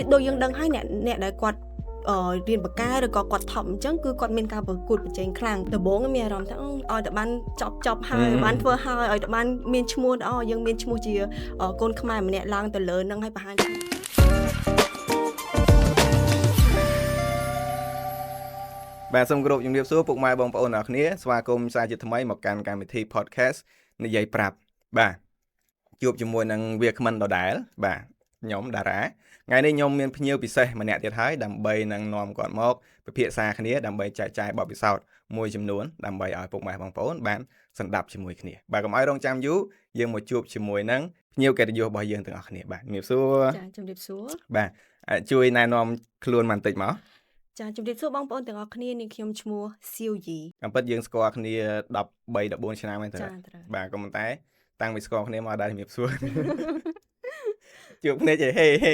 đôi dương đăng hay nè đã quạt riêng bậc ca rồi có quạt thẩm chẳng cứ quạt miền cao bậc cụt bậc trên khang từ bố cái mẹ rồng thằng đợt ban chọc hai ban phơ hai đợt ban miền chmua dương miền chmua chỉ con khmai mà nè lang từ lớn nâng hay bà hai bà xong group những điệp số phục mai bông bông ở khía xóa cùng xa chữ thầm ấy một càng càng thi podcast này dây prap bà chụp cho mùi năng việc mình đồ đá bà nhóm đá rá ngày nay nhóm miền nhiều bị xe mà nẹ tiệt hái đầm bay năng nòm còn mốc bị phía xa khía đầm bay chạy bỏ bị sao mùi chùm nuốn đầm bay ở phục mai bông bông bán sẵn đạp cho mùi khía bà còn ai đông chăm dú dương một chụp cho mùi năng nhiều cái vô bao dương từng ở khía bà nghiệp số bà chui này nòm luôn màn tịch máu chụp điệp số bóng bóng từng ở khía này khiêm chmua siêu gì cảm bất dương score khía đập bay đập 4 năm anh thật bà có một tay tăng với score khía mà đây nghiệp số chụp này chỉ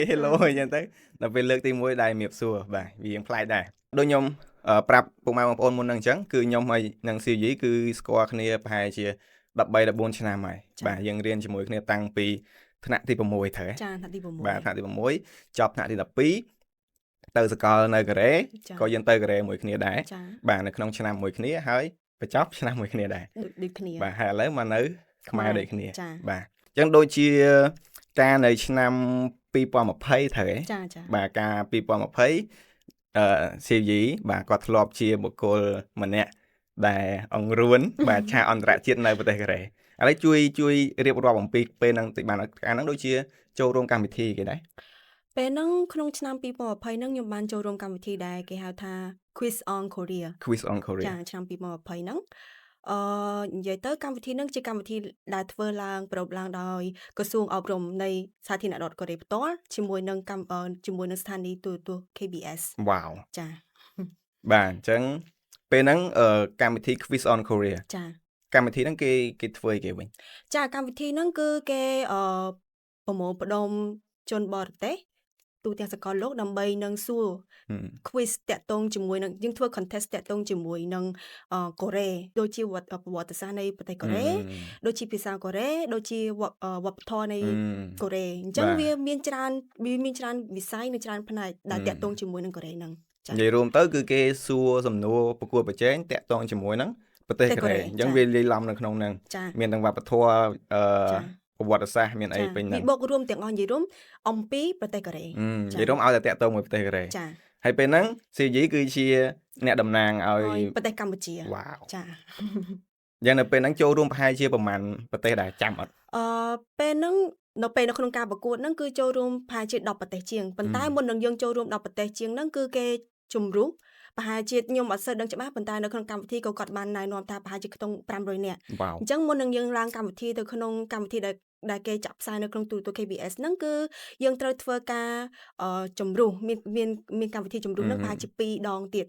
hello nhân tới là về lượt tìm môi đài miệp xùa và vì fly đài đôi nhom prap cùng mai ôn môn năng trắng cứ nhom hay năng siêu dí cứ score khné hai chia đập bay đập 4 năm mày bà dân riêng chỉ môi khné tăng pi thằng thì bầm môi thế bà thằng thì bầm môi chọc thằng thì đập pí từ score nơi cái có dân tới cái môi khné đá bà này không năm môi khné hơi phải chọc năm môi khné đá bà hai lấy mà nữ mai để khné bà chẳng đôi chia ca này năm people một pay thế bà ca people một pay siêu dí bà có thọp chia một cô mình nè đại ông ruốn bà cha ông rạ chết nơi bên đây cái đấy chui riêng rồi bằng pi pe năng tụi bà năng đôi chia châu rôm cam thi cái đấy pe năng không năm people một pay năng nhung ban châu rôm cam thi đại cái hào tha quiz on Korea năm people một pay năng vậy tới cam thi năng chỉ cam thi đại thơ lang bầu lang đòi cơ xuồng ở rộng này sa thi nạ đọt có đẹp tốt chỉ mùi nâng chỉ mùi nâng sàn đi từ KBS wow bà chẳng pe năng cam thi quiz on Korea cam thi năng cái thơ cái mình cam thi năng cứ cái bộ môn bộ đông chôn bò té tu tiếng sẽ có lúc đầm bay nâng xua quiz tẹt tông chỉ mùi nâng nhưng thua contest tẹt tông chỉ mùi nâng Korea đôi chi vật sa này bật tay Korea đôi chi pizza Korea đôi chi vật thò này Korea chẳng vì miền tràn vì sai miền tràn phần này đã tẹt tông chỉ mùi nâng Korea nâng vậy rồi tới cứ cái xua sầm nô bọc cua bọc chén tẹt tông chỉ mùi nâng bật tay Korea chẳng vì lý lâm nâng không nâng miền tầng vật thua vật sa miền ấy bên nâng bộ rùm tiếng ngon gì rùm ông pi bật tay Korea vậy đúng ao là tẹt tông một bật tay Korea hay bên nâng siêu dĩ cứ chia nè đầm nàng ở bật tay Campuchia wow giờ này bên nâng châu rùm hai chia bằng màn bật tay đã chạm bên nâng nó bên nó không cao bậc cột nâng cứ châu rùm hai chia đọc bật tay chiêng bên tai một nâng dương châu rùm đọc bật tay chiêng nâng cứ cái chùm rú bà hai chia nhưng mà sơ đăng chấm áp bên tai nó không cam thi câu cọt bàn này nôm ta bà hai chia không pram rồi nè chẳng một nâng dương lang cam thi từ không cam thi đại kê chập sai nó không tụi KBS nâng cứ dương trời thưa ca chùm rú miền cam thi chùm rú nâng bà hai chia pi đòn tiệt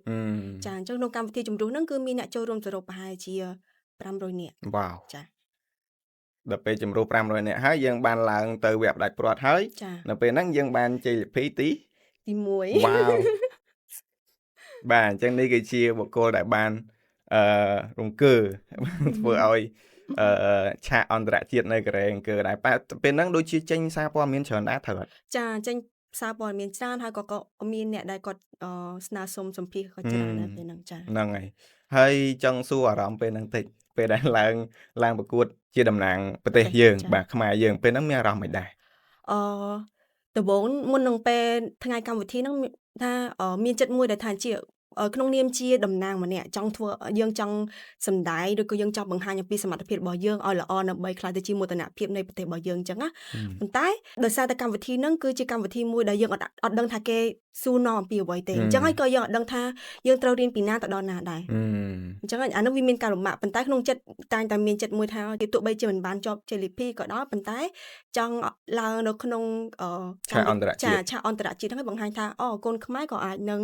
chẳng trong nông cam thi chùm rú nâng cứ miền nè châu rùm rồi bà hai chia pram rồi nè wow đợt pe chùm rú pram rồi nè hái dương ban là từ web đại prot hái đợt pe nâng dương ban chơi phí tí muối wow bà chẳng đi cái chia một cô đại ban rung cừ vừa ơi cha on đã chết này cái cừ đại ba bên năng đôi chia tranh xa qua miền trời đã thật tranh xa qua miền tràn hay có miền nè đại có sna sôm pi có chơi là bên năng trà năng này hay trong xu ở rộng bên năng tịch bên đại lang bạc cuột chia đầm nàng bên tây dương bà khmai dương bên năng mía rộng mày đại từ bốn môn năng bên thằng ngày cam thi năng ta miền chất môi đại thành chia ởក្នុងនាមជាតំណាងម្នាក់ចង់ធ្វើយើងចង់សម្ដែងឬក៏យើងចង់បង្ហាញអំពីសមត្ថភាពរបស់យើងឲ្យល្អដើម្បីខ្លាយទៅជាមោទនភាពនៃប្រទេសរបស់យើងអញ្ចឹងណាប៉ុន្តែដោយសារតែកម្មវិធីហ្នឹងគឺជាកម្មវិធីមួយដែលយើងអត់ដឹងថាគេសួរនាំអំពីអ្វីទេអញ្ចឹងហើយក៏យើងអត់ដឹងថាយើងត្រូវរៀនពីណាទៅដល់ណាដែរអញ្ចឹងអានោះវាមានការលំបាកប៉ុន្តែក្នុងចិត្តតែងតែមានចិត្តមួយថាទោះបីជាមិនបានជាប់ JLP ក៏ដោយប៉ុន្តែចង់ឡើងនៅក្នុងឆាកអន្តរជាតិហ្នឹងឲ្យបង្ហាញថាកូនខ្មែរក៏អាចនឹង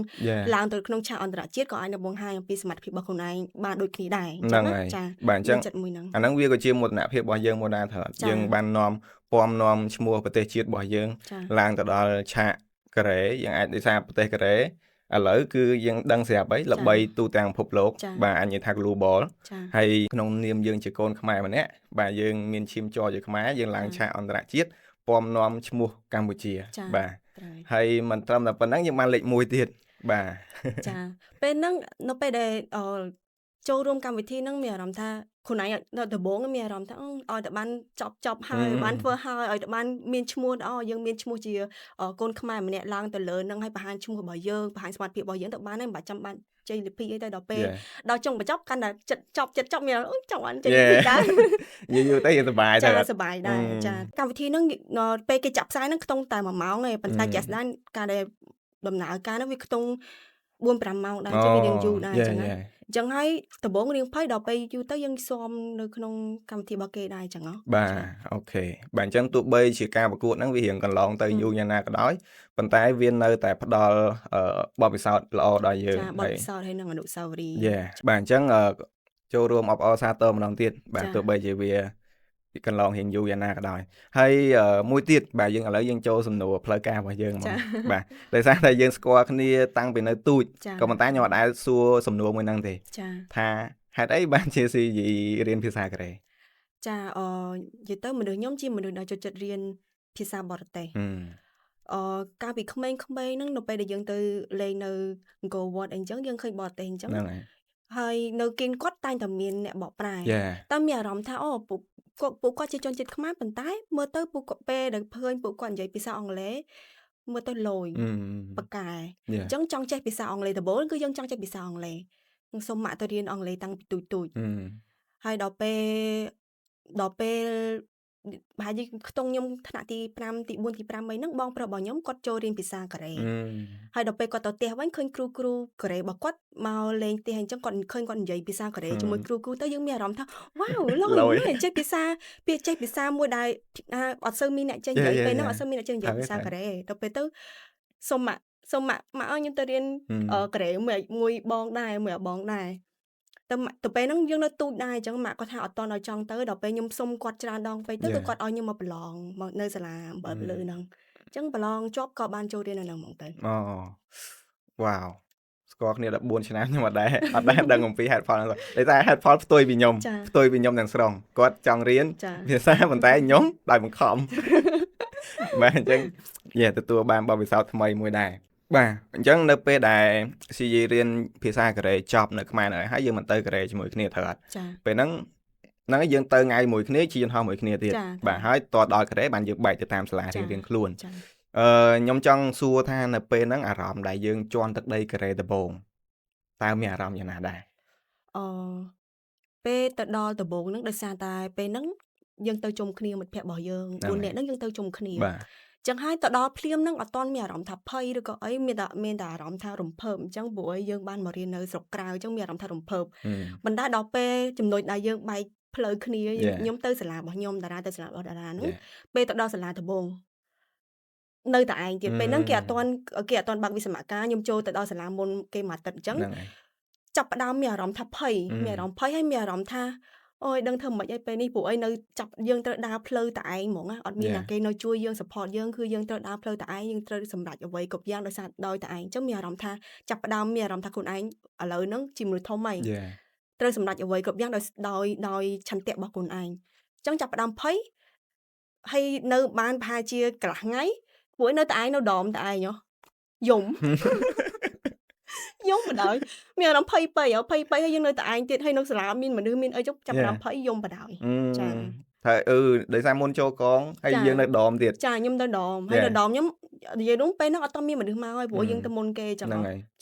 ឡើងទៅក្នុងឆាកអន្តរជាតិក៏អាចនឹងបង្ហាញអំពីសមត្ថភាពរបស់ខ្លួនឯងបានដូចគ្នាដែរអញ្ចឹងចាបាទអញ្ចឹងអាហ្នឹងវាក៏ជាមោទនភាពរបស់យើងមកដែរថាយើងបាននាំពំនាំឈ្មោះប្រទេសជាតិរបស់យើងឡើងទៅដល់ឆាកកូរ៉េយើងអាចដោយសារប្រទេសកូរ៉េឥឡូវគឺយើងដឹងស្រាប់ហើយល្បីទូទាំងពិភពលោកបាទអញ្ញថា global ហើយក្នុងនាមយើងជាកូនខ្មែរម្នាក់បាទយើងមានឈាមជ័រជាខ្មែរយើងឡើងឆាកអន្តរជាតិពំនាំឈ្មោះកម្ពុជាបាទ ត្រូវ ហើយមិនត្រឹមតែប៉ុណ្ណឹងយើងបានលេខ1ទៀតបាទ ចាពេលហ្នឹងនៅពេលដែលចូលរួមកម្មវិធីហ្នឹងមានអារម្មណ៍ថាខ្លួនឯងនៅដំបូងមានអារម្មណ៍ថាឲ្យតែបានចប់ហើយបានធ្វើហើយឲ្យតែបានមានឈ្មោះយើងមានឈ្មោះជាកូនខ្មែរម្នាក់ឡើងទៅលើហ្នឹងហើយបង្ហាញឈ្មោះរបស់យើងបង្ហាញសមត្ថភាពរបស់យើងទៅបានហើយមិនបាច់ចាំបានជ័យលាភីអីទៅដល់ពេលដល់ចុងបញ្ចប់កាន់តែចិត្តចប់មានចង់បានជ័យលាភីដែរ យូរទៅយើងសប្បាយ ចា ទៅ សប្បាយដែរចាកម្មវិធីហ្នឹងពេលគេចាប់ផ្សាយហ្នឹងខ្ទង់តែ1ម៉ោងឯងប៉ុន្តែជាក់ស្ដែងការដែលដំណើរការហ្នឹងវាខ្ទង់ 4-5 ម៉ោងដែរ អូ ចឹងវារៀងយូរដែរ យេ ចឹង យេ ហើយអញ្ចឹងហើយដំបូងរៀងភ័យដល់ពេលយូរទៅយើងស៊ាំនៅក្នុងកម្មវិធីរបស់គេដែរអញ្ចឹងហ៎ បាទអូខេបាទអញ្ចឹងទោះបីជាការប្រកួតហ្នឹងវារៀងកន្លងទៅយូរយ៉ាងណាក៏ដោយប៉ុន្តែវានៅតែផ្ដល់បទពិសោធន៍ល្អដល់យើង ចាបទពិសោធន៍ហើយនឹងអនុស្សាវរីយ៍ យេបាទអញ្ចឹងចូលរួមអបអរសាទរម្ដងទៀតបាទទោះបីជាវាកន្លងរៀងយូរយ៉ាងណាក៏ដោយហើយមួយទៀតបាទយើងឥឡូវយើងចូលសំណួរផ្លូវការរបស់យើងហ្មងបាទដោយសារតែយើងស្គាល់គ្នាតាំងពីនៅទូចក៏ប៉ុន្តែខ្ញុំអត់ដែលសួរសំណួរមួយហ្នឹងទេ ចា ថាហេតុអីបានជាស៊ីយីរៀនភាសាកូរ៉េ ចានិយាយទៅមនុស្សខ្ញុំជាមនុស្សដែលចូលចិត្តរៀនភាសាបរទេសកាលពីក្មេងៗហ្នឹងនៅពេលដែលយើងទៅលេងនៅអង្គរវត្តអីចឹងយើងឃើញបរទេសអញ្ចឹង ហ្នឹងហើយ ហើយនៅគៀនគាត់តែងតែមានអ្នកបកប្រែ តែមានអារម្មណ៍ថាពួកគាត់ជាជនជាតិខ្មែរប៉ុន្តែមើលទៅពួកគាត់ពេលដែលឃើញពួកគាត់និយាយភាសាអង់គ្លេសមើលទៅលយប៉ាកែអញ្ចឹងចង់ចេះភាសាអង់គ្លេសដំបូងគឺយើងចង់ចេះភាសាអង់គ្លេសខ្ញុំសូមម៉ាក់ទៅរៀនអង់គ្លេសតាំងពីទូចហើយដល់ពេលប្រហែលជាខ្ទង់ខ្ញុំថ្នាក់ទី5ទី4ទី5អីហ្នឹងបងប្រុសរបស់ខ្ញុំគាត់ចូលរៀនភាសាកូរ៉េហើយដល់ពេលគាត់ទៅផ្ទះវិញឃើញគ្រូកូរ៉េរបស់គាត់មកលេងផ្ទះអញ្ចឹងគាត់ឃើញគាត់និយាយភាសាកូរ៉េជាមួយគ្រូទៅយើងមានអារម្មណ៍ថាវ៉ាវលយចេះភាសាមួយដែលអត់សូវមានអ្នកចេះនិយាយពេលហ្នឹងអត់សូវមានអ្នកចេះនិយាយភាសាកូរ៉េដល់ពេលទៅសូមម៉ាក់អើយខ្ញុំទៅរៀនកូរ៉េមួយបងដែរមួយបងដែរទៅពេលហ្នឹងយើងនៅទូចដែរអញ្ចឹងម៉ាក់គាត់ថាអត់តដល់ចង់ទៅដល់ពេលខ្ញុំសុំគាត់ច្រើនដងពេកទៅគាត់ឲ្យខ្ញុំមកប្រឡងមកនៅសាលាអំបិលលើហ្នឹងអញ្ចឹងប្រឡងជាប់ក៏បានចូលរៀននៅហ្នឹងហ្មងទៅអូវ៉ាវស្គាល់គ្នា14ឆ្នាំខ្ញុំអត់ដែរដឹងអំពីហេតុផលហ្នឹងទេតែហេតុផលផ្ទុយពីខ្ញុំទាំងស្រុងគាត់ចង់រៀនភាសាប៉ុន្តែខ្ញុំដោយបង្ខំបាទអញ្ចឹងទទួលបានបទពិសោធន៍ថ្មីមួយដែរបាទអញ្ចឹងនៅពេលដែលស៊ីយីរៀនភាសាកូរ៉េចប់នៅខ្មែរហើយយើងមិនទៅកូរ៉េជាមួយគ្នាត្រូវអត់ពេលហ្នឹងយើងទៅថ្ងៃមួយគ្នាជិះយន្តហោះមួយគ្នាទៀតបាទហើយតដល់កូរ៉េបានយើងបែកទៅតាមសាលារៀនខ្លួនខ្ញុំចង់សួរថានៅពេលហ្នឹងអារម្មណ៍ដែលយើងជន់ទឹកដីកូរ៉េដំបូងតើមានអារម្មណ៍យ៉ាងណាដែរពេលទៅដល់ដំបូងហ្នឹងដោយសារតែពេលហ្នឹងយើងទៅជុំគ្នាមិត្តភ័ក្តិរបស់យើង4នាក់ហ្នឹងយើងទៅជុំគ្នាចឹងហើយទៅដល់ភ្លាមហ្នឹងអត់ទាន់មានអារម្មណ៍ថាភ័យឬក៏អីមានតែអារម្មណ៍ថារំភើបអញ្ចឹងព្រោះឲ្យយើងបានមករៀននៅស្រុកក្រៅអញ្ចឹងមានអារម្មណ៍ថារំភើបប៉ុន្តែដល់ពេលចំណុចដែលយើងបែកផ្លូវគ្នាខ្ញុំទៅសាលារបស់ខ្ញុំតារាទៅសាលារបស់តារាហ្នឹងពេលទៅដល់សាលាដំបូងនៅតែឯងទៀតពេលហ្នឹងគេអត់ទាន់បើកវិស្សមការខ្ញុំចូលទៅដល់សាលាមុនគេមួយអាទិត្យអញ្ចឹងចាប់ផ្ដើមមានអារម្មណ៍ថាភ័យហើយមានអារម្មណ៍ថាអូយដឹងធ្វើមិនអីពេលនេះព្រោះអីនៅចាប់យើងត្រូវដើរផ្លូវតែឯងហ្មងអត់មានអ្នកគេនៅជួយយើង support យើងគឺយើងត្រូវដើរផ្លូវតែឯងយើងត្រូវសម្រេចអ្វីគ្រប់យ៉ាងដោយសារដោយតែឯងអញ្ចឹងមានអារម្មណ៍ថាចាប់ផ្ដើមមានអារម្មណ៍ថាខ្លួនឯងឥឡូវហ្នឹងជាមនុស្សធំហើយត្រូវសម្រេចអ្វីគ្រប់យ៉ាងដោយឆន្ទៈរបស់ខ្លួនឯងអញ្ចឹងចាប់ផ្ដើមភ័យហើយនៅបានប្រហែលជាកន្លះថ្ងៃព្រោះនៅតែឯងនៅដមតែឯងយំបណ្ដោយមានអារម្មណ៍ភ័យហើយយើងនៅតែឯងទៀតហើយនៅសាលាមានមនុស្សមានអីចុះចាប់ផ្ដើមភ័យយំបណ្ដោយចាហើយដោយសារមុនចូលកងហើយយើងនៅដមទៀតចាខ្ញុំនៅដមហើយនៅដមខ្ញុំនិយាយនោះពេលហ្នឹងអត់តមានមនុស្សមកហើយព្រោះយើងទៅមុនគេចឹង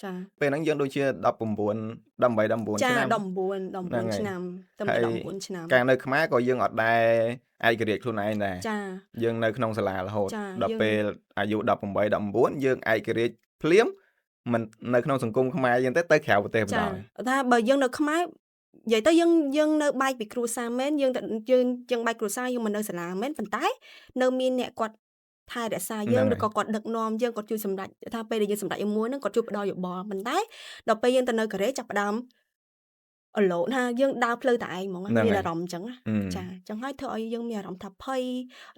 ចាពេលហ្នឹងយើងដូចជា19 19ឆ្នាំ19ឆ្នាំតែ19ឆ្នាំកាលនៅខ្មែរក៏យើងអត់ដែរឯករាជ្យខ្លួនឯងដែរយើងនៅក្នុងសាលារហូតដល់ពេលអាយុ18 19យើងឯករាជ្យភ្លាមមិននៅក្នុងសង្គមខ្មែរយើងទៅក្រៅប្រទេសបណ្ដោយថាបើយើងនៅខ្មែរនិយាយទៅយើងនៅបែកពីគ្រួសារមែនយើងបែកគ្រួសារយើងមិននៅសាលាមែនប៉ុន្តែនៅមានអ្នកគាត់ថែរក្សាយើងឬក៏គាត់ដឹកនាំយើងគាត់ជួយសម្រេចថាពេលដែលយើងសម្រេចមួយហ្នឹងគាត់ជួយផ្ដល់យោបល់ប៉ុន្តែដល់ពេលយើងទៅនៅកូរ៉េចាប់ផ្ដើមអឡូនថាយើងដើរផ្លូវតែឯងហ្មងមានអារម្មណ៍អញ្ចឹងចាអញ្ចឹងហើយធ្វើឲ្យយើងមានអារម្មណ៍ថាភ័យ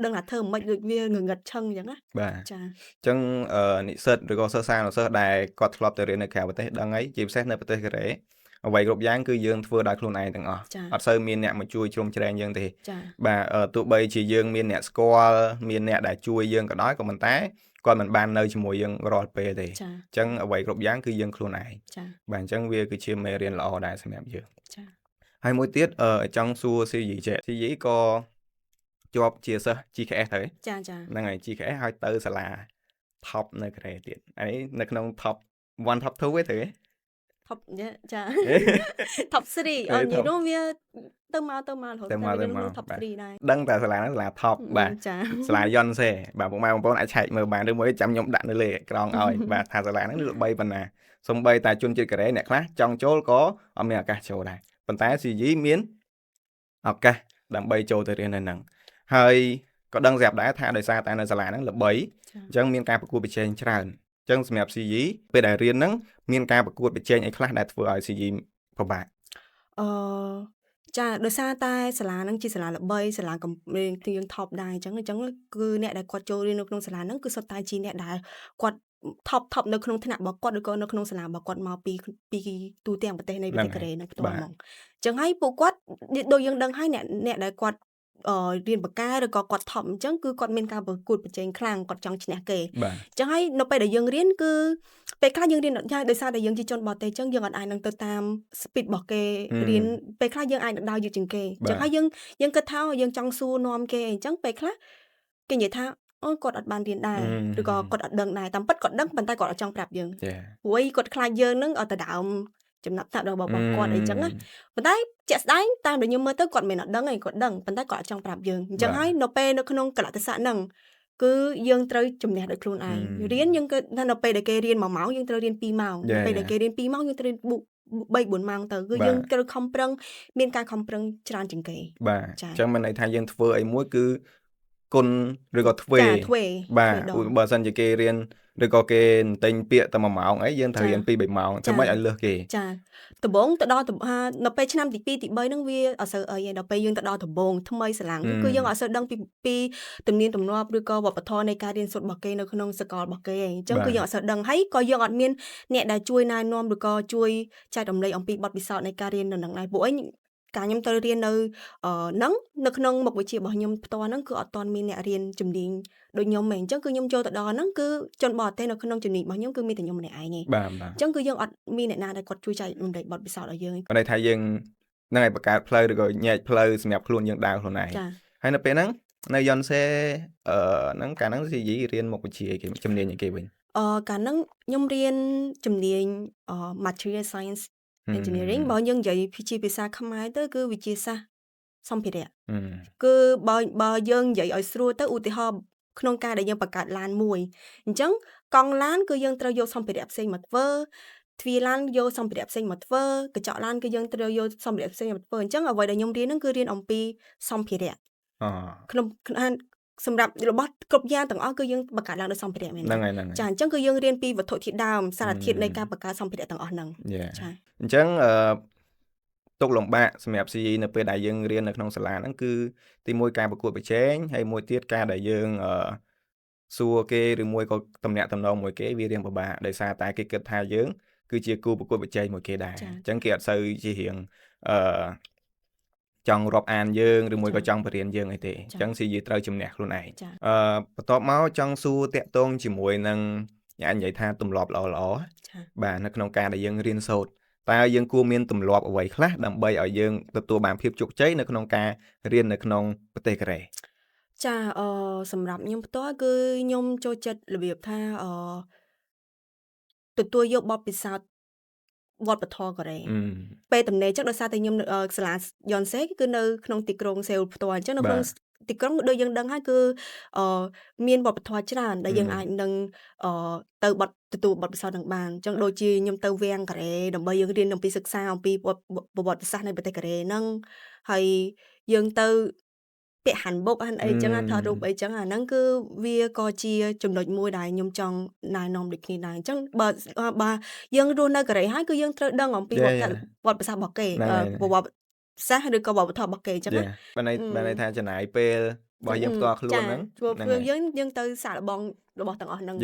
ដឹងថាធ្វើមិនដូចវាងងឹតឈឹងអញ្ចឹងណាបាទចាអញ្ចឹងនិស្សិតឬក៏សិស្សដែលគាត់ធ្លាប់ទៅរៀននៅក្រៅប្រទេសដឹងហើយជាពិសេសនៅប្រទេសកូរ៉េអ្វីគ្រប់យ៉ាងគឺយើងធ្វើដោយខ្លួនឯងទាំងអស់អត់សូវមានអ្នកមកជួយជ្រោមជ្រែងយើងទេបាទទោះបីជាយើងមានអ្នកស្គាល់មានអ្នកដែលជួយយើងក៏ដោយក៏ប៉ុន្តែ គាត់មិនបាននៅជាមួយយើងរាល់ពេលទេ ចា អញ្ចឹងអ្វីគ្រប់យ៉ាងគឺយើងខ្លួនឯង ចា បាទអញ្ចឹងវាគឺជាមេរៀនល្អដែរសម្រាប់យើង ចា ហើយមួយទៀតចង់សួរ CG ចេះ CG ក៏ជាប់ជាសិស្ស GKS ទៅ ចា ចា ហ្នឹងហើយ GKS ហើយទៅសាលា top នៅកូរ៉េទៀតហើយនៅក្នុង top 1 top 2 ទេ top ចា top 3 និយាយនោះវាទៅមករហូតតែវានៅក្នុង top 3 ដែរ ដឹងតែសាលាហ្នឹងសាលា top បាទ ចា សាលា Yonsei បាទពុកម៉ែបងប្អូនអាចឆែកមើលបានឬមួយចាំខ្ញុំដាក់នៅលើក្រោមឲ្យ បាទថាសាលាហ្នឹងល្បីប៉ុណ្ណាសំបីតែជនជាតិកូរ៉េអ្នកខ្លះចង់ចូលក៏អត់មានឱកាសចូលដែរប៉ុន្តែ CG មានឱកាសដើម្បីចូលទៅរៀននៅហ្នឹងហើយក៏ដឹងស្រាប់ដែរថាដោយសារតែនៅសាលាហ្នឹងល្បីអញ្ចឹងមានការប្រកួតប្រជែងច្រើនអញ្ចឹងសម្រាប់ CG ពេលដែលរៀនហ្នឹងមានការប្រកួតប្រជែងអីខ្លះដែលធ្វើឲ្យ CG ពិបាក ចាដោយសារតែសាលាហ្នឹងជាសាលាល្បីសាលាកំពុងយើង top ដែរអញ្ចឹងគឺអ្នកដែលគាត់ចូលរៀននៅក្នុងសាលាហ្នឹងគឺសុទ្ធតែជាអ្នកដែលគាត់ top នៅក្នុងថ្នាក់របស់គាត់ឬក៏នៅក្នុងសាលារបស់គាត់មកពីទូទាំងប្រទេសនៃប្រទេសកូរ៉េនឹងផ្ទាល់ហ្មងអញ្ចឹងហើយពួកគាត់ដូចយើងដឹងហើយអ្នកដែលគាត់រៀនបកាឬក៏គាត់ top អញ្ចឹងគឺគាត់មានការប្រកួតប្រជែងខ្លាំងគាត់ចង់ឈ្នះគេអញ្ចឹងហើយនៅពេលដែលយើងរៀនគឺពេលខ្លះយើងរៀនអត់ចាដោយសារតែយើងជាជនបរទេសអញ្ចឹងយើងអត់អាចនឹងទៅតាម speed របស់គេរៀនពេលខ្លះយើងអាចនឹងដើរយឺតជាងគេអញ្ចឹងហើយយើងគិតថាយើងចង់សួរនាំគេអញ្ចឹងពេលខ្លះគេនិយាយថាគាត់អត់បានរៀនដែរឬក៏គាត់អត់ដឹងដែរតាមពិតគាត់ដឹងប៉ុន្តែគាត់អត់ចង់ប្រាប់យើងព្រោះគាត់ខ្លាចយើងនឹងអត់ទៅដើមចំណាប់ថ្នាក់របស់គាត់អីចឹងណាប៉ុន្តែជាក់ស្ដែងតាមដែលខ្ញុំមើលទៅគាត់មិនអត់ដឹងឯងគាត់ដឹងប៉ុន្តែគាត់អត់ចង់ប្រាប់យើងអញ្ចឹងហើយនៅពេលនៅក្នុងកលៈទេសៈហ្នឹងគឺយើងត្រូវជំនះដោយខ្លួនឯងរៀនយើងគឺនៅពេលដែលគេរៀន1ម៉ោងយើងត្រូវរៀន2ម៉ោងពេលដែលគេរៀន2ម៉ោងយើងត្រូវរៀន3-4ម៉ោងទៅគឺយើងត្រូវខំប្រឹងមានការខំប្រឹងច្រើនជាងគេបាទអញ្ចឹងមានន័យថាយើងធ្វើអីមួយគឺគុណឬក៏ទ្វេបាទបើសិនជាគេរៀនឬក៏គេតែងពាក្យតែ1ម៉ោងអីយើងត្រូវរៀន2-3ម៉ោងធ្វើម៉េចឲ្យលើសគេចាដំបូងទៅដល់នៅពេលឆ្នាំទី2ទី3ហ្នឹងវាអត់សូវអីទេដល់ពេលយើងទៅដល់ដំបូងថ្មីស្រឡាំងគឺយើងអត់សូវដឹងពីទំនៀមទម្លាប់ឬក៏វប្បធម៌នៃការរៀនសូត្ររបស់គេនៅក្នុងសាកលរបស់គេអញ្ចឹងគឺយើងអត់សូវដឹងហើយក៏យើងអត់មានអ្នកដែលជួយណែនាំឬក៏ជួយចែករំលែកអំពីបទពិសោធន៍នៃការរៀននៅនឹងដែរពួកឯងការខ្ញុំទៅរៀននៅហ្នឹងនៅក្នុងមុខវិជ្ជារបស់ខ្ញុំផ្ទាល់ហ្នឹងគឺអត់ទាន់មានអ្នករៀនជំនាញដូចខ្ញុំឯងអញ្ចឹងគឺខ្ញុំចូលទៅដល់ហ្នឹងគឺជនបរទេសនៅក្នុងជំនាញរបស់ខ្ញុំគឺមានតែខ្ញុំម្នាក់ឯងទេបាទអញ្ចឹងគឺយើងអត់មានអ្នកណាដែលគាត់ជួយចែករំលែកបទពិសោធន៍ឲ្យយើងន័យថាយើងនឹងឲ្យបង្កើតផ្លូវឬក៏ញែកផ្លូវសម្រាប់ខ្លួនយើងដើរខ្លួនឯងហើយនៅពេលហ្នឹងនៅ Yonsei ហ្នឹងកាលហ្នឹងនិយាយរៀនមុខវិជ្ជាគេជំនាញគេវិញកាលហ្នឹងខ្ញុំរៀនជំនាញMaterial Science Engineering បើយើងនិយាយជាភាសាខ្មែរទៅគឺវិទ្យាសាស្ត្រសម្ភារៈគឺបើយើងនិយាយឲ្យស្រួលទៅឧទាហរណ៍ក្នុងការដែលយើងបង្កើតឡានមួយអញ្ចឹងកង់ឡានគឺយើងត្រូវយកសម្ភារៈផ្សេងមកធ្វើទ្វារឡានយកសម្ភារៈផ្សេងមកធ្វើកញ្ចក់ឡានគឺយើងត្រូវយកសម្ភារៈផ្សេងមកធ្វើអញ្ចឹងអ្វីដែលខ្ញុំរៀនហ្នឹងគឺរៀនអំពីសម្ភារៈក្នុងសម្រាប់របស់គ្រប់យ៉ាងទាំងអស់គឺយើងបង្កើតឡើងដោយសម្ភារៈមែនហ្នឹងហើយចាអញ្ចឹងគឺយើងរៀនពីវត្ថុធាតុដើមសារធាតុនៃការបង្កើតសម្ភារៈទាំងអស់ហ្នឹងចាអញ្ចឹងទុកលំបាកសម្រាប់ CE នៅពេលដែលយើងរៀននៅក្នុងសាលាហ្នឹងគឺទីមួយការប្រកួតប្រជែងហើយមួយទៀតការដែលយើងសួរគេឬមួយក៏តំណាក់តំណងមួយគេវារៀងពិបាកដោយសារតែគេគិតថាយើងគឺជាគូប្រកួតប្រជែងមួយគេដែរអញ្ចឹងគេអត់សូវជារៀងចង់រាប់អានយើងឬមួយក៏ចង់បរៀនយើងអីទេអញ្ចឹង CE ត្រូវជំនះខ្លួនឯងបន្ទាប់មកចង់សួរតាក់ទងជាមួយនឹងនិយាយថាទម្លាប់ល្អបាទនៅក្នុងការដែលយើងរៀនសូត្រតើយើងគួរមានទម្លាប់អ្វីខ្លះដើម្បីឲ្យយើងទទួលបានភាពជោគជ័យនៅក្នុងការរៀននៅក្នុងប្រទេសកូរ៉េចាសម្រាប់ខ្ញុំផ្ទាល់គឺខ្ញុំចូលចិត្តរបៀបថាទទួលយកបទពិសោធន៍វប្បធម៌កូរ៉េពេលទំនេរចឹងដោយសារតែខ្ញុំសាលា Yonsei គឺនៅក្នុងទីក្រុងសេអ៊ូលផ្ទាល់អញ្ចឹងនៅក្នុងទីក្រុងដូចយើងដឹងហើយគឺមានវប្បធម៌ច្រើនដែលយើងអាចនឹងទៅទទួលបទពិសោធន៍នឹងបានអញ្ចឹងដូចជាខ្ញុំទៅវាំងកូរ៉េដើម្បីយើងរៀនអំពីសិក្សាអំពីប្រវត្តិសាស្ត្រនៃប្រទេសកូរ៉េហ្នឹងហើយយើងទៅពាក់ហាន់បុកហាន់អីចឹងថតរូបអីចឹងអាហ្នឹងគឺវាក៏ជាចំណុចមួយដែលខ្ញុំចង់ណែនាំដូចគ្នាដែរអញ្ចឹងបើយើងរស់នៅកូរ៉េហើយគឺយើងត្រូវដឹងអំពីវប្បធម៌របស់គេប្រវត្តិសាស្ត្រឬក៏វប្បធម៌របស់គេអញ្ចឹងណាបានន័យថាចំណាយពេលរបស់យើងផ្ទាល់ខ្លួនហ្នឹងព្រោះយើងទៅសាកល្បងរបស់ទាំងអស់ហ្នឹង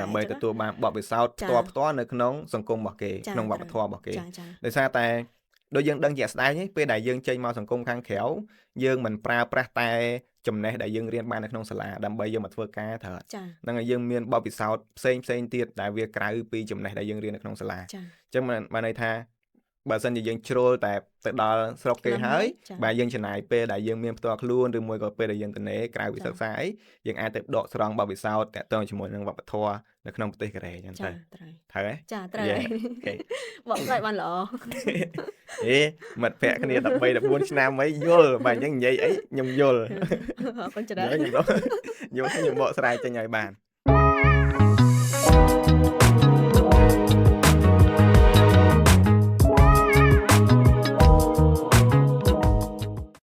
ដើម្បីទទួលបានបទពិសោធន៍ផ្ទាល់នៅក្នុងសង្គមរបស់គេក្នុងវប្បធម៌របស់គេដោយសារតែដូចយើងដឹងជាក់ស្ដែងពេលដែលយើងចេញមកសង្គមខាងក្រៅយើងមិនប្រើប្រាស់តែ ចំណេះដែលយើងរៀនបាននៅក្នុងសាលាដើម្បីយកមកធ្វើការត្រូវ ចា ហ្នឹងហើយយើងមានបទពិសោធន៍ផ្សេងទៀតដែលវាក្រៅពីចំណេះដែលយើងរៀននៅក្នុងសាលា ចា អញ្ចឹងបានន័យថាបើសិនជាយើងជ្រុលតែទៅដល់ស្រុកគេហើយបាទយើងចំណាយពេលដែលយើងមានផ្ទាល់ខ្លួនឬមួយក៏ពេលដែលយើងទៅនេក្រៅពីសិក្សាអីយើងអាចទៅដកស្រង់បទពិសោធន៍តាក់ទងជាមួយនឹងវប្បធម៌នៅក្នុងប្រទេសកូរ៉េអញ្ចឹងទៅ ចាត្រូវ ត្រូវហ៎ ចាត្រូវ អូខេ បងឆ្លើយបានល្អ មិត្តភក្តិគ្នា13 14ឆ្នាំអីយល់បាទអញ្ចឹងនិយាយអីខ្ញុំយល់ អរគុណច្រើន ខ្ញុំបកស្រាយចេញឲ្យបាន